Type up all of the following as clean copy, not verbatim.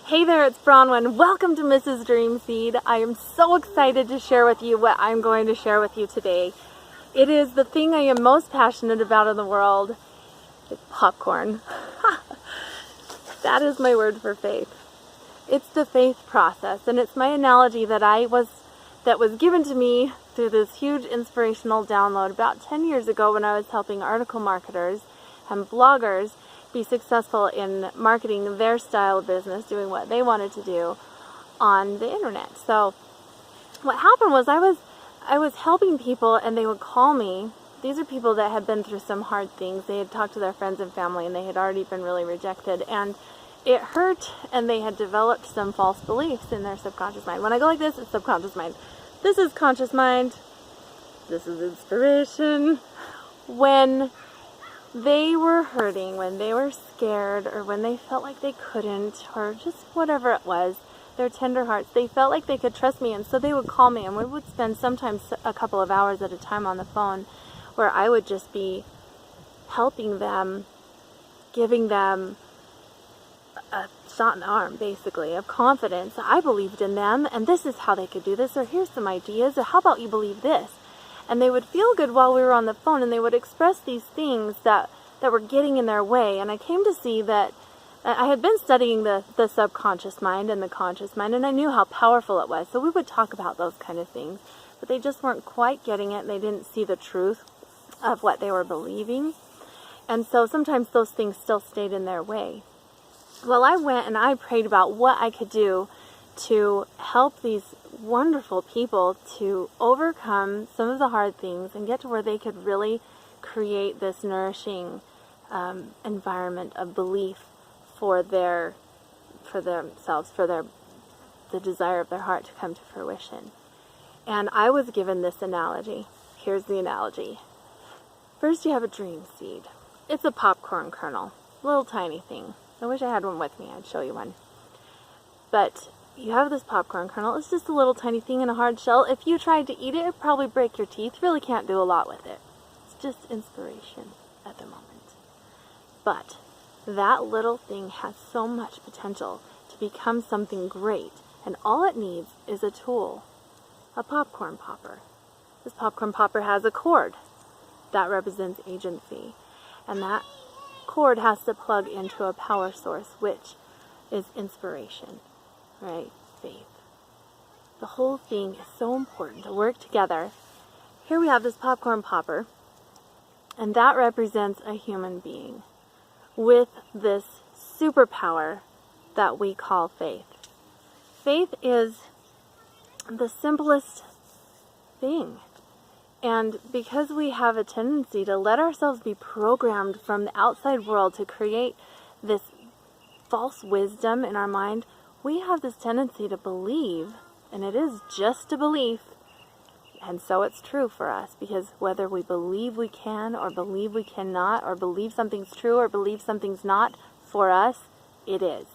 Hey there, it's Bronwyn. Welcome to Mrs. Dreamseed. I am so excited to share with you what I'm going to share with you today. It is the thing I am most passionate about in the world. It's popcorn. That is my word for faith. It's the faith process, and it's my analogy that was given to me through this huge inspirational download about 10 years ago when I was helping article marketers and bloggers be successful in marketing their style of business, doing what they wanted to do on the internet. So what happened was I was helping people, and they would call me. These are people that had been through some hard things. They had talked to their friends and family, and they had already been really rejected, and it hurt, and they had developed some false beliefs in their subconscious mind. When I go like this, it's subconscious mind. This is conscious mind. This is inspiration. When they were hurting, when they were scared, or when they felt like they couldn't, or just whatever it was, their tender hearts, they felt like they could trust me, and so they would call me, and we would spend sometimes a couple of hours at a time on the phone, where I would just be helping them, giving them a shot in the arm, basically, of confidence. I believed in them, and this is how they could do this, or here's some ideas, or how about you believe this? And they would feel good while we were on the phone, and they would express these things that were getting in their way. And I came to see that I had been studying the subconscious mind and the conscious mind, and I knew how powerful it was. So we would talk about those kind of things, but they just weren't quite getting it, and they didn't see the truth of what they were believing. And so sometimes those things still stayed in their way. Well, I went and I prayed about what I could do to help these wonderful people to overcome some of the hard things and get to where they could really create this nourishing environment of belief for themselves, for the desire of their heart to come to fruition. And I was given this analogy. Here's the analogy. First, you have a dream seed. It's a popcorn kernel, little tiny thing. I wish I had one with me. I'd show you one. But you have this popcorn kernel. It's just a little tiny thing in a hard shell. If you tried to eat it, it'd probably break your teeth. Really can't do a lot with it. It's just inspiration at the moment. But that little thing has so much potential to become something great. And all it needs is a tool, a popcorn popper. This popcorn popper has a cord. That represents agency. And that cord has to plug into a power source, which is inspiration. Right? Faith. The whole thing is so important to work together. Here we have this popcorn popper, and that represents a human being with this superpower that we call faith. Faith is the simplest thing. And because we have a tendency to let ourselves be programmed from the outside world to create this false wisdom in our mind, we have this tendency to believe, and it is just a belief, and so it's true for us, because whether we believe we can, or believe we cannot, or believe something's true, or believe something's not, for us, it is.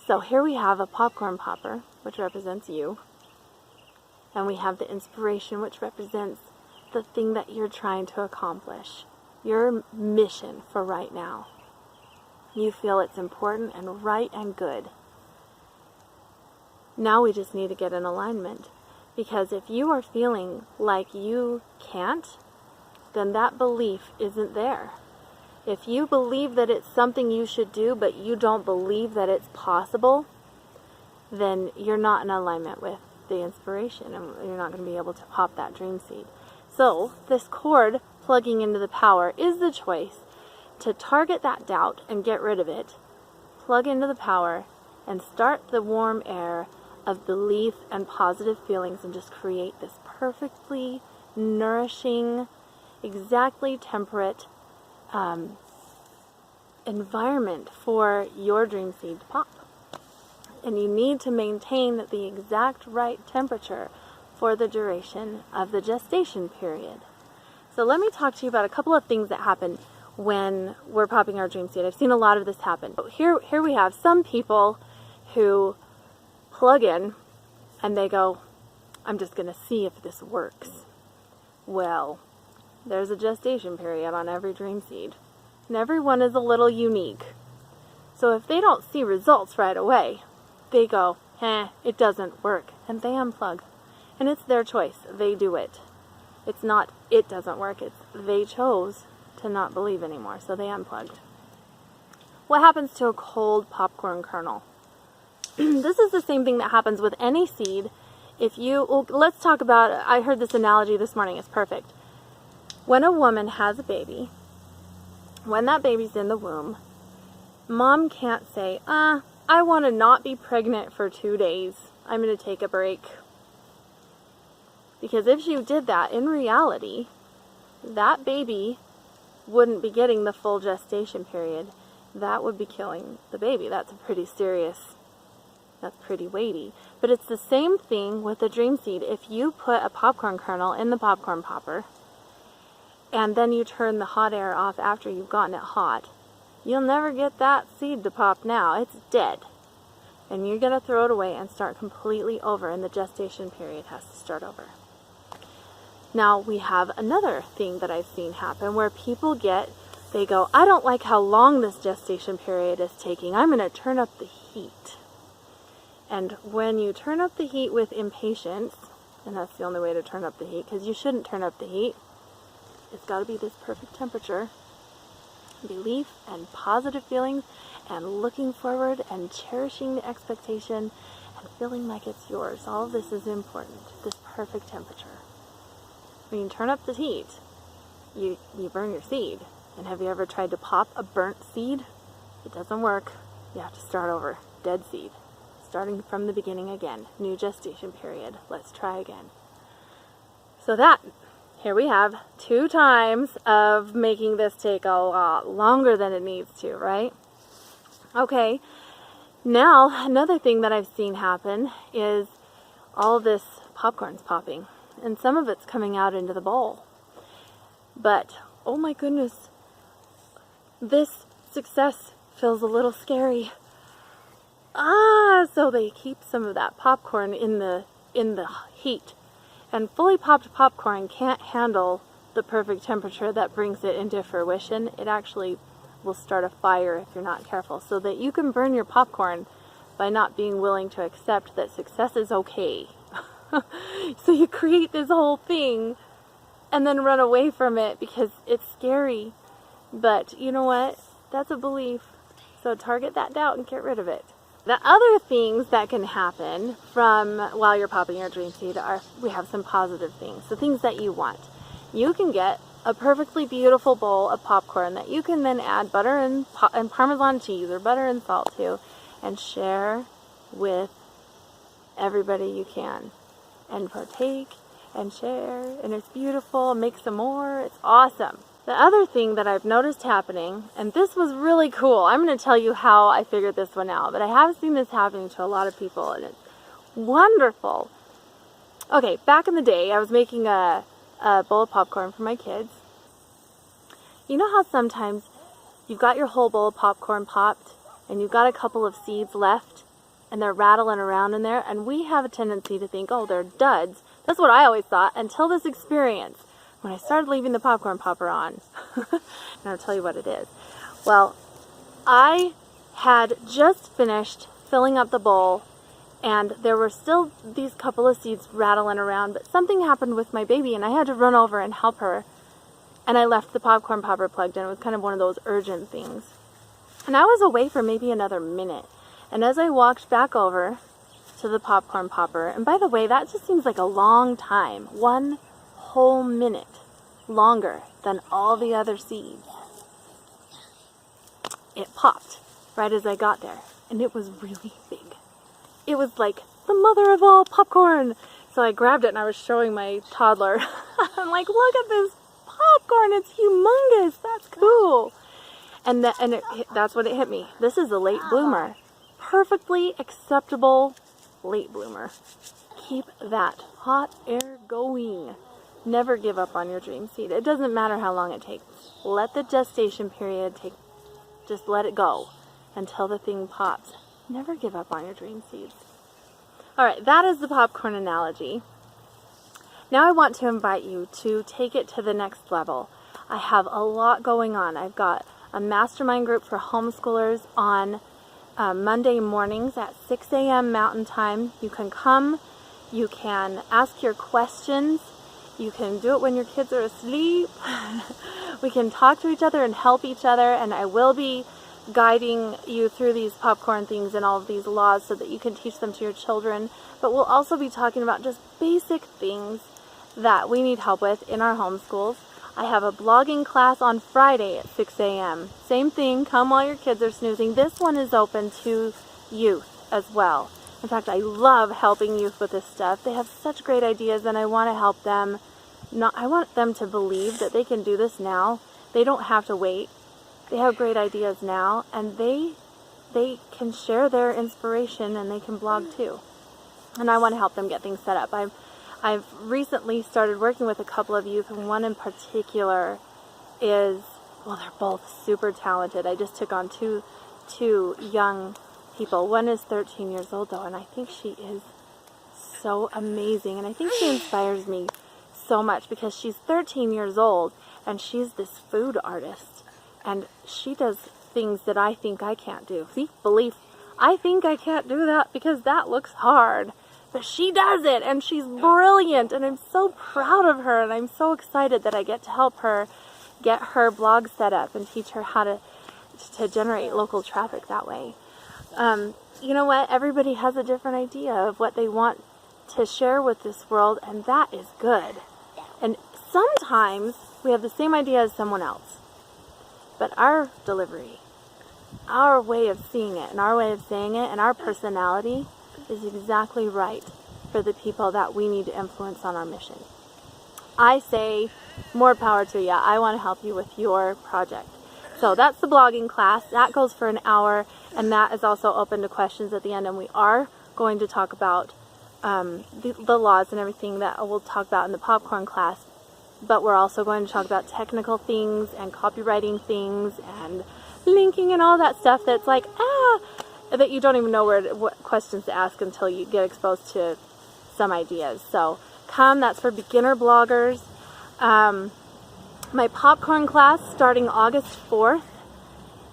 So here we have a popcorn popper, which represents you, and we have the inspiration, which represents the thing that you're trying to accomplish, your mission for right now. You feel it's important and right and good. Now we just need to get in alignment. Because if you are feeling like you can't, then that belief isn't there. If you believe that it's something you should do, but you don't believe that it's possible, then you're not in alignment with the inspiration, and you're not going to be able to pop that dream seed. So this cord plugging into the power is the choice to target that doubt and get rid of it, plug into the power, and start the warm air of belief and positive feelings, and just create this perfectly nourishing, exactly temperate environment for your dream seed to pop. And you need to maintain the exact right temperature for the duration of the gestation period. So let me talk to you about a couple of things that happen when we're popping our dream seed. I've seen a lot of this happen. Here we have some people who plug in and they go, I'm just going to see if this works. Well, there's a gestation period on every dream seed. And everyone is a little unique. So if they don't see results right away, they go, it doesn't work, and they unplug. And it's their choice. They do it. It's not it doesn't work, it's they chose to not believe anymore, so they unplugged. What happens to a cold popcorn kernel? This is the same thing that happens with any seed. Let's talk about, I heard this analogy this morning, it's perfect. When a woman has a baby, when that baby's in the womb, mom can't say, I want to not be pregnant for 2 days. I'm going to take a break. Because if she did that, in reality, that baby wouldn't be getting the full gestation period. That would be killing the baby. That's pretty weighty. But it's the same thing with the dream seed. If you put a popcorn kernel in the popcorn popper, and then you turn the hot air off after you've gotten it hot, you'll never get that seed to pop now. It's dead. And you're going to throw it away and start completely over, and the gestation period has to start over. Now, we have another thing that I've seen happen where people they go, I don't like how long this gestation period is taking. I'm going to turn up the heat. And when you turn up the heat with impatience, and that's the only way to turn up the heat, because you shouldn't turn up the heat, it's got to be this perfect temperature. Belief and positive feelings and looking forward and cherishing the expectation and feeling like it's yours. All of this is important, this perfect temperature. When you turn up the heat, you burn your seed. And have you ever tried to pop a burnt seed? It doesn't work. You have to start over. Dead seed. Starting from the beginning again. New gestation period. Let's try again. So here we have 2 times of making this take a lot longer than it needs to, right? Okay, now another thing that I've seen happen is all this popcorn's popping, and some of it's coming out into the bowl. But, oh my goodness, this success feels a little scary. So they keep some of that popcorn in the heat. And fully popped popcorn can't handle the perfect temperature that brings it into fruition. It actually will start a fire if you're not careful. So that you can burn your popcorn by not being willing to accept that success is okay. So you create this whole thing and then run away from it because it's scary. But you know what? That's a belief. So target that doubt and get rid of it. The other things that can happen from while you're popping your dream seed we have some positive things. The things that you want. You can get a perfectly beautiful bowl of popcorn that you can then add butter and Parmesan cheese or butter and salt to and share with everybody you can. And partake and share, and it's beautiful, make some more, it's awesome. The other thing that I've noticed happening, and this was really cool, I'm going to tell you how I figured this one out, but I have seen this happening to a lot of people, and it's wonderful. Okay, back in the day, I was making a bowl of popcorn for my kids. You know how sometimes you've got your whole bowl of popcorn popped, and you've got a couple of seeds left, and they're rattling around in there, and we have a tendency to think, oh, they're duds. That's what I always thought, until this experience. When I started leaving the popcorn popper on. And I'll tell you what it is. Well, I had just finished filling up the bowl, and there were still these couple of seeds rattling around, but something happened with my baby, and I had to run over and help her. And I left the popcorn popper plugged in. It was kind of one of those urgent things. And I was away for maybe another minute. And as I walked back over to the popcorn popper, and by the way, that just seems like a long time. 1 whole minute longer than all the other seeds. It popped right as I got there, and it was really big. It was like the mother of all popcorn. So I grabbed it and I was showing my toddler. I'm like, look at this popcorn, it's humongous, that's cool. And that's when it hit me. This is a late bloomer. Perfectly acceptable late bloomer. Keep that hot air going. Never give up on your dream seed. It doesn't matter how long it takes. Let the gestation period just let it go until the thing pops. Never give up on your dream seeds. Alright, that is the popcorn analogy. Now I want to invite you to take it to the next level. I have a lot going on. I've got a mastermind group for homeschoolers on Monday mornings at 6 a.m. Mountain Time. You can come, you can ask your questions, you can do it when your kids are asleep. We can talk to each other and help each other, and I will be guiding you through these popcorn things and all of these laws so that you can teach them to your children. But we'll also be talking about just basic things that we need help with in our homeschools. I have a blogging class on Friday at 6 a.m. Same thing, come while your kids are snoozing. This one is open to youth as well. In fact, I love helping youth with this stuff. They have such great ideas, and I want to help them. I want them to believe that they can do this now. They don't have to wait. They have great ideas now, and they can share their inspiration, and they can blog too. And I want to help them get things set up. I've recently started working with a couple of youth, and one in particular is, well, they're both super talented. I just took on two young people. One is 13 years old, though, and I think she is so amazing, and I think she inspires me so much because she's 13 years old, and she's this food artist. And she does things that I think I can't do. See, belief. I think I can't do that because that looks hard. But she does it, and she's brilliant, and I'm so proud of her, and I'm so excited that I get to help her get her blog set up and teach her how to generate local traffic that way. You know what? Everybody has a different idea of what they want to share with this world, and that is good. And sometimes we have the same idea as someone else. But our delivery, our way of seeing it, and our way of saying it, and our personality is exactly right for the people that we need to influence on our mission. I say, more power to you. I want to help you with your project. So that's the blogging class. That goes for an hour, and that is also open to questions at the end. And we are going to talk about the laws and everything that we'll talk about in the popcorn class. But we're also going to talk about technical things and copywriting things and linking and all that stuff that's like, that you don't even know what questions to ask until you get exposed to some ideas. So come, that's for beginner bloggers. My popcorn class starting August 4th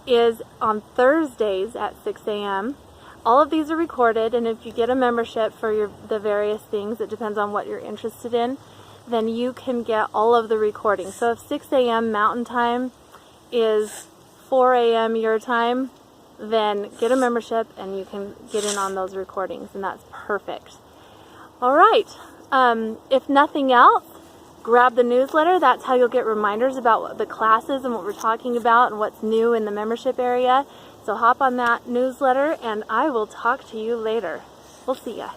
is on Thursdays at 6 a.m. All of these are recorded, and if you get a membership for the various things, it depends on what you're interested in, then you can get all of the recordings. So if 6 a.m. Mountain Time is 4 a.m. your time, then get a membership and you can get in on those recordings, and that's perfect. All right. If nothing else, grab the newsletter. That's how you'll get reminders about what the classes and what we're talking about and what's new in the membership area. So hop on that newsletter, and I will talk to you later. We'll see ya.